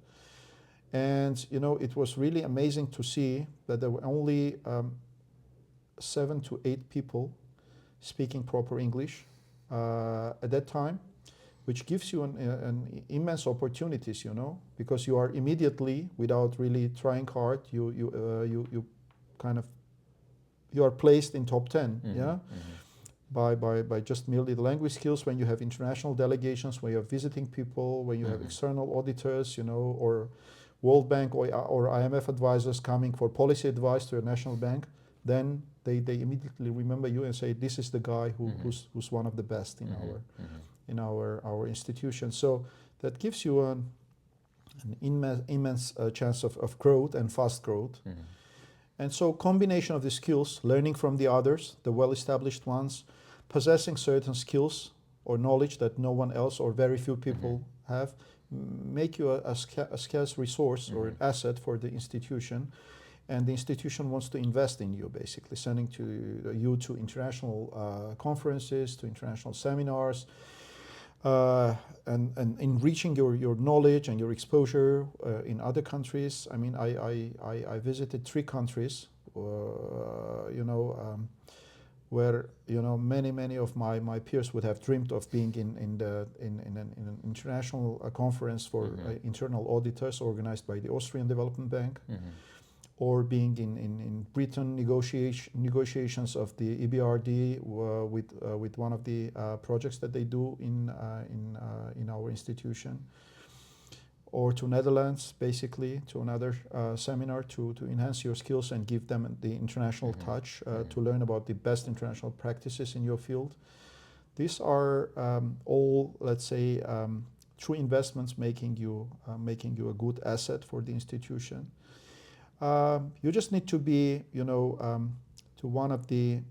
And it was really amazing to see that there were only 7 to 8 people speaking proper English at that time, which gives you an immense opportunities, because you are immediately, without really trying hard, you are placed in top 10, by just merely the language skills. When you have international delegations, when you are visiting people, when you have external auditors, or World Bank or IMF advisors coming for policy advice to a national bank, then they immediately remember you and say, this is the guy who's one of the best in our institution. So that gives you an immense chance of growth and fast growth. And so combination of the skills, learning from the others, the well-established ones, possessing certain skills or knowledge that no one else or very few people have, make you a scarce resource or an asset for the institution. And the institution wants to invest in you, basically, sending you to international conferences, to international seminars, and enriching your knowledge and your exposure in other countries. I mean, I visited 3 countries, where many of my peers would have dreamed of being in an international conference for internal auditors organized by the Austrian Development Bank. Or being in Britain negotiations of the EBRD with one of the projects that they do in our institution, or to Netherlands, basically to another seminar to enhance your skills and give them the international touch, to learn about the best international practices in your field. These are all, let's say, true investments making you a good asset for the institution. You just need to be, to one of the,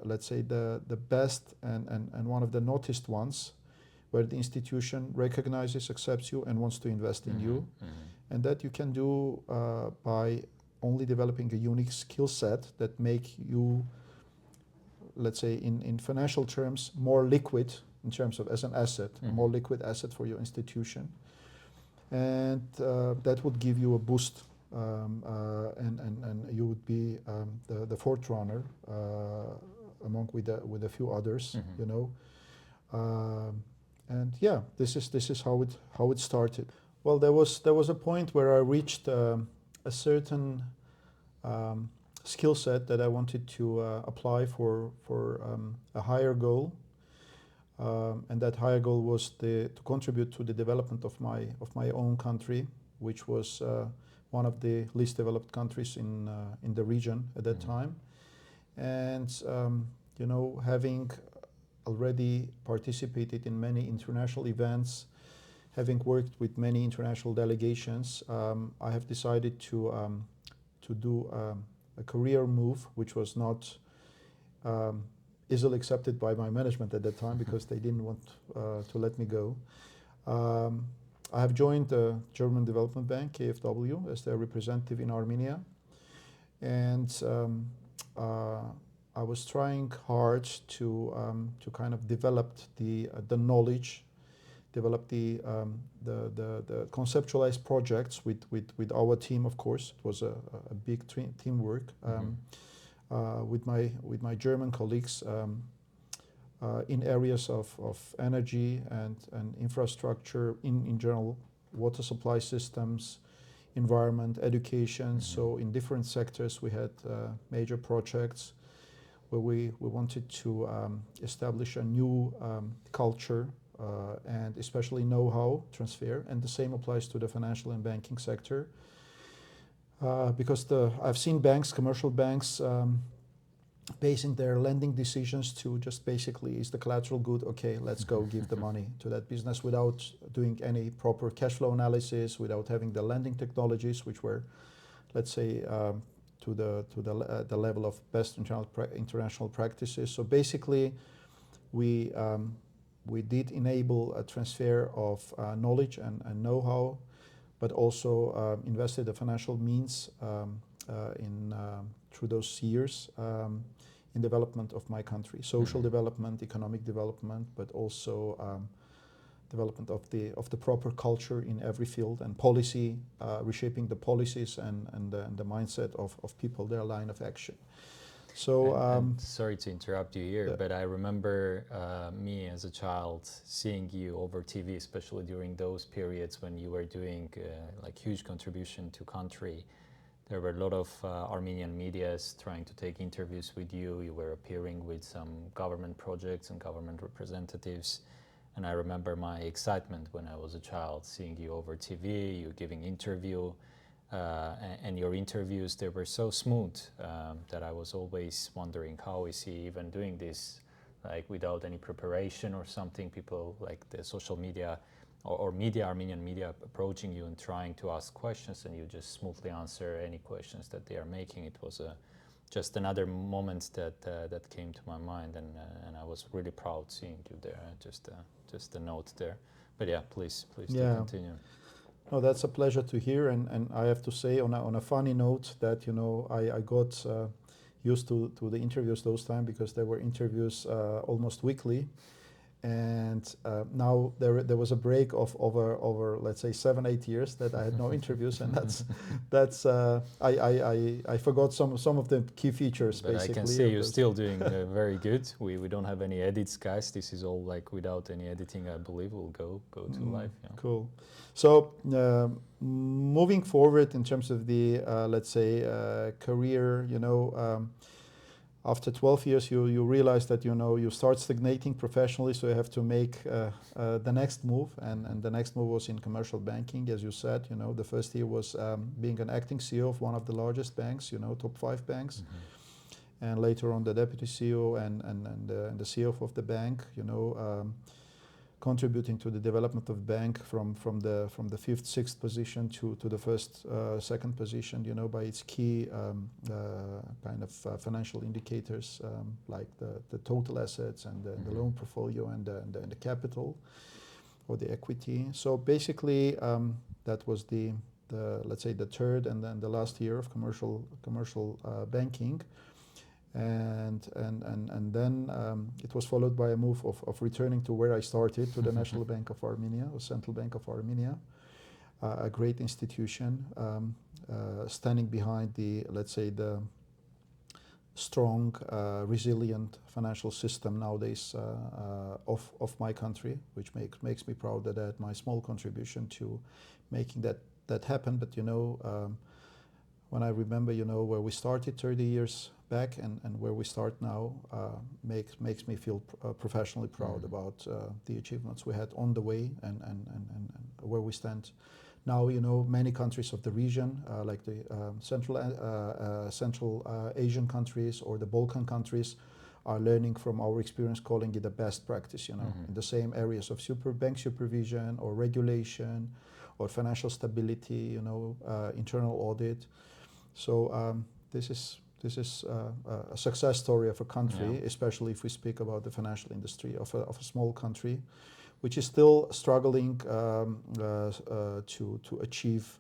let's say, the best and one of the noticed ones, where the institution recognizes, accepts you, and wants to invest in you. And that you can do by only developing a unique skill set that make you, let's say, in financial terms, more liquid in terms of as an asset, a more liquid asset for your institution. And that would give you a boost. And you would be the forerunner among with a few others, and yeah, this is how it started. Well, there was a point where I reached a certain skill set that I wanted to apply for a higher goal, and that higher goal was to contribute to the development of my own country, which was one of the least developed countries in the region at that time. And having already participated in many international events, having worked with many international delegations, I have decided to do a career move, which was not easily accepted by my management at that time, because they didn't want to let me go. I have joined the German Development Bank, KfW, as their representative in Armenia. And I was trying hard to kind of develop the knowledge, develop the conceptualized projects with our team. Of course, it was a big teamwork with my German colleagues. in areas of energy and infrastructure, in general, water supply systems, environment, education. So in different sectors we had major projects where we wanted to establish a new culture and especially know-how transfer, and the same applies to the financial and banking sector. Because I've seen banks, commercial banks, basing their lending decisions to just basically, is the collateral good? Okay, let's go give the money to that business without doing any proper cash flow analysis, without having the lending technologies, which were, let's say, to the level of best international practices. So basically, we did enable a transfer of knowledge and know-how, but also invested the financial means in through those years in development of my country, social development, economic development, but also development of the proper culture in every field, and policy, reshaping the policies and the mindset of people, their line of action. So and sorry to interrupt you here, but I remember me as a child seeing you over TV, especially during those periods when you were doing like huge contribution to country. There were a lot of Armenian medias trying to take interviews with you. You were appearing with some government projects and government representatives. And I remember my excitement when I was a child, seeing you over TV, you giving interview. And your interviews, they were so smooth that I was always wondering, how is he even doing this, like without any preparation or something? People like the social media or media, Armenian media, approaching you and trying to ask questions, and you just smoothly answer any questions that they are making. It was just another moment that came to my mind, and I was really proud seeing you there. Just a note there. But yeah, please do continue. No, that's a pleasure to hear, and I have to say on a funny note that I got used to the interviews those time, because there were interviews almost weekly, and now there was a break of over let's say 7-8 years that I had no interviews, and that's I forgot some of the key features. But basically. I can see you're still doing very good. We don't have any edits, guys. This is all like without any editing. I believe we'll go to live. Yeah. Cool. So moving forward in terms of the let's say career, after 12 years you realize that you start stagnating professionally, so you have to make the next move, and the next move was in commercial banking, as you said. The first year was being an acting CEO of one of the largest banks, top 5 banks, and later on the deputy CEO and the CEO of the bank, contributing to the development of the bank from the 5th, 6th position to the first, 2nd position, by its key kind of financial indicators, like the total assets and the loan portfolio and the capital or the equity. So basically, that was the let's say the 3rd and then the last year of commercial banking. And then it was followed by a move of returning to where I started, to the National Bank of Armenia, or Central Bank of Armenia, a great institution, standing behind let's say the strong, resilient financial system nowadays of my country, which makes me proud that I had my small contribution to making that happen. But when I remember, where we started 30 years back and where we start now, makes me feel professionally proud about the achievements we had on the way and where we stand now. Many countries of the region, like the Central Asian countries or the Balkan countries, are learning from our experience, calling it the best practice, in the same areas of bank supervision or regulation or financial stability, internal audit. So this is a success story of a country, especially if we speak about the financial industry of a small country, which is still struggling to achieve,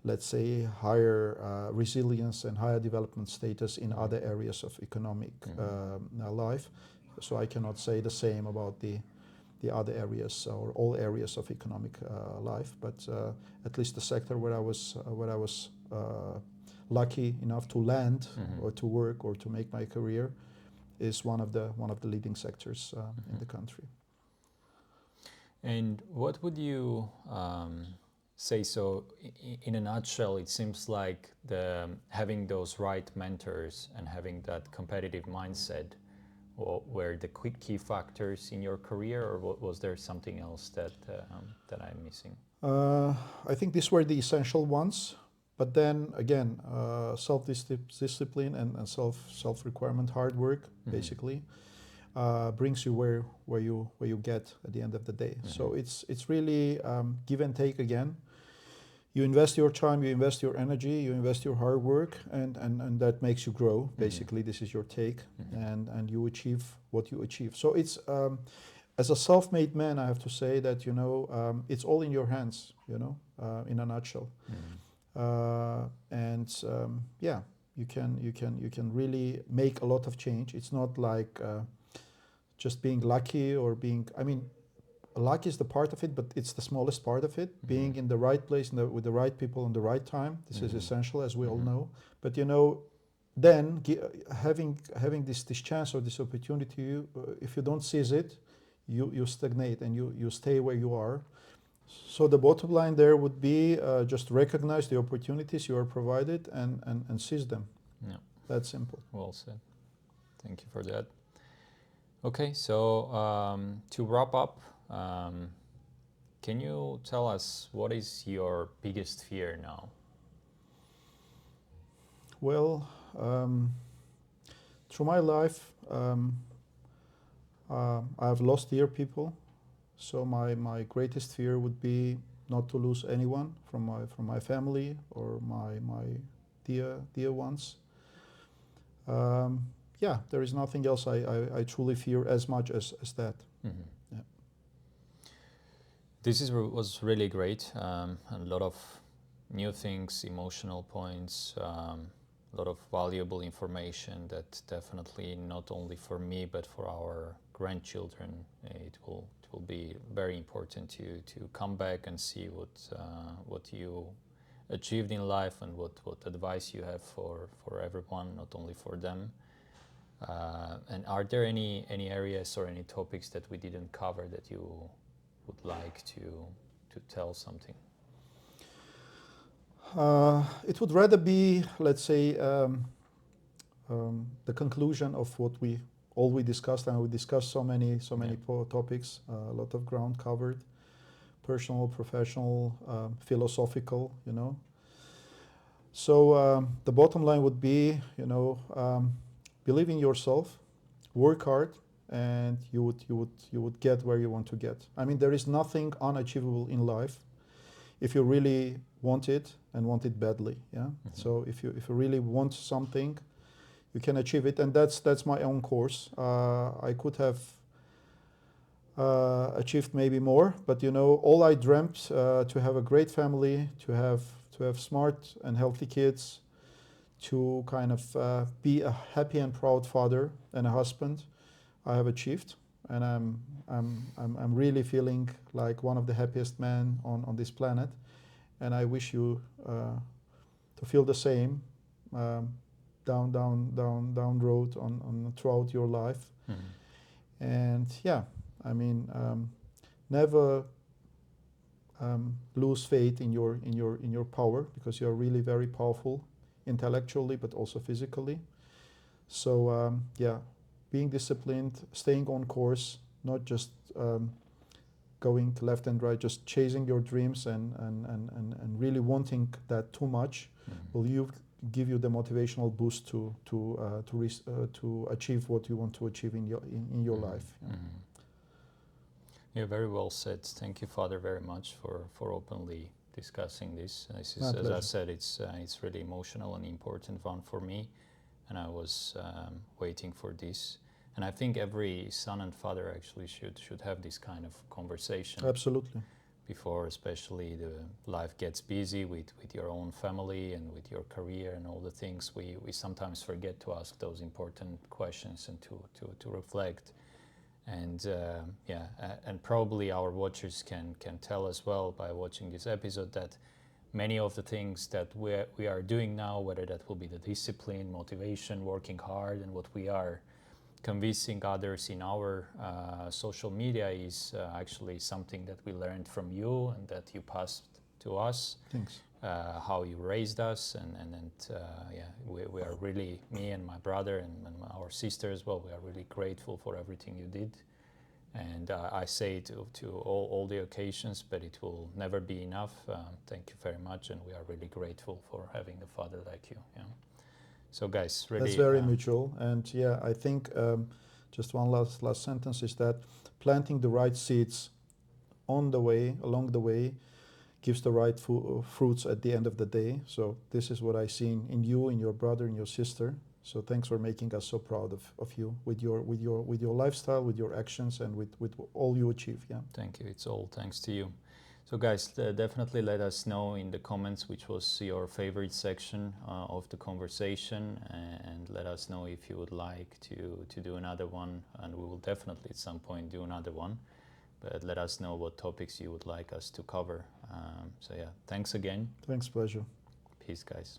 let's say, higher resilience and higher development status in other areas of economic life. So I cannot say the same about the other areas or all areas of economic life, but at least the sector where I was lucky enough to land or to work or to make my career, is one of the leading sectors in the country. And what would you say? So, in a nutshell, it seems like having those right mentors and having that competitive mindset were the key factors in your career, or was there something else that I'm missing? I think these were the essential ones, but then again, self-discipline and self-requirement, hard work, basically, brings you where you get at the end of the day. So it's really give and take again. You invest your time, you invest your energy, you invest your hard work, and that makes you grow. Basically, this is your take, and you achieve what you achieve. So it's as a self-made man, I have to say that it's all in your hands. In a nutshell, yeah, you can really make a lot of change. It's not like just being lucky or being. I mean, luck is the part of it, but it's the smallest part of it. Being in the right place with the right people in the right time. This is essential, as we all know. But then having this chance or this opportunity, if you don't seize it, you stagnate and you stay where you are. So the bottom line there would be just recognize the opportunities you are provided and seize them. Yeah. That's simple. Well said. Thank you for that. Okay, so to wrap up, can you tell us what is your biggest fear now? Well, through my life, I've lost dear people. So my greatest fear would be not to lose anyone from my family or my dear ones. Yeah, there is nothing else I truly fear as much as that. Yeah. This was really great. A lot of new things, emotional points, a lot of valuable information that definitely not only for me but for our grandchildren it will be very important to come back and see what you achieved in life and what advice you have for everyone, not only for them. And are there any areas or any topics that we didn't cover that you would like to tell something? It would rather be, let's say, the conclusion of what we discussed, and we discussed so many topics, a lot of ground covered, personal, professional, philosophical, So the bottom line would be, believe in yourself, work hard, and you would get where you want to get. I mean, there is nothing unachievable in life if you really want it and want it badly. Yeah. So if you really want something, you can achieve it, and that's my own course. I could have achieved maybe more, but all I dreamt to have a great family, to have smart and healthy kids, to kind of be a happy and proud father and a husband, I have achieved, and I'm really feeling like one of the happiest men on this planet, and I wish you to feel the same. Down road on throughout your life. And yeah, I mean, never lose faith in your power, because you are really very powerful intellectually but also physically. So yeah, being disciplined, staying on course, not just going left and right, just chasing your dreams and really wanting that too much will give you the motivational boost to achieve what you want to achieve in your life. Yeah. Yeah, very well said. Thank you, Father, very much for openly discussing this. This is, as I said, it's really emotional and important one for me, and I was waiting for this. And I think every son and father actually should have this kind of conversation. Absolutely. Before, especially, the life gets busy with your own family and with your career and all the things. We sometimes forget to ask those important questions and to reflect. And yeah, and probably our watchers can tell as well by watching this episode that many of the things that we are doing now, whether that will be the discipline, motivation, working hard, and what we are convincing others in our social media is actually something that we learned from you and that you passed to us. Thanks. How you raised us, and yeah, we are really, me and my brother and our sister as well, we are really grateful for everything you did. And I say to all the occasions, but it will never be enough. Thank you very much, and we are really grateful for having a father like you. Yeah. So guys, really, that's very mutual. And yeah, I think just one last sentence is that planting the right seeds along the way, gives the right fruits at the end of the day. So this is what I see in you, in your brother, in your sister. So thanks for making us so proud of you with your lifestyle, with your actions, and with all you achieve. Yeah. Thank you. It's all thanks to you. So guys, definitely let us know in the comments which was your favorite section of the conversation, and let us know if you would like to do another one, and we will definitely at some point do another one. But let us know what topics you would like us to cover. So yeah, thanks again. Thanks, pleasure. Peace, guys.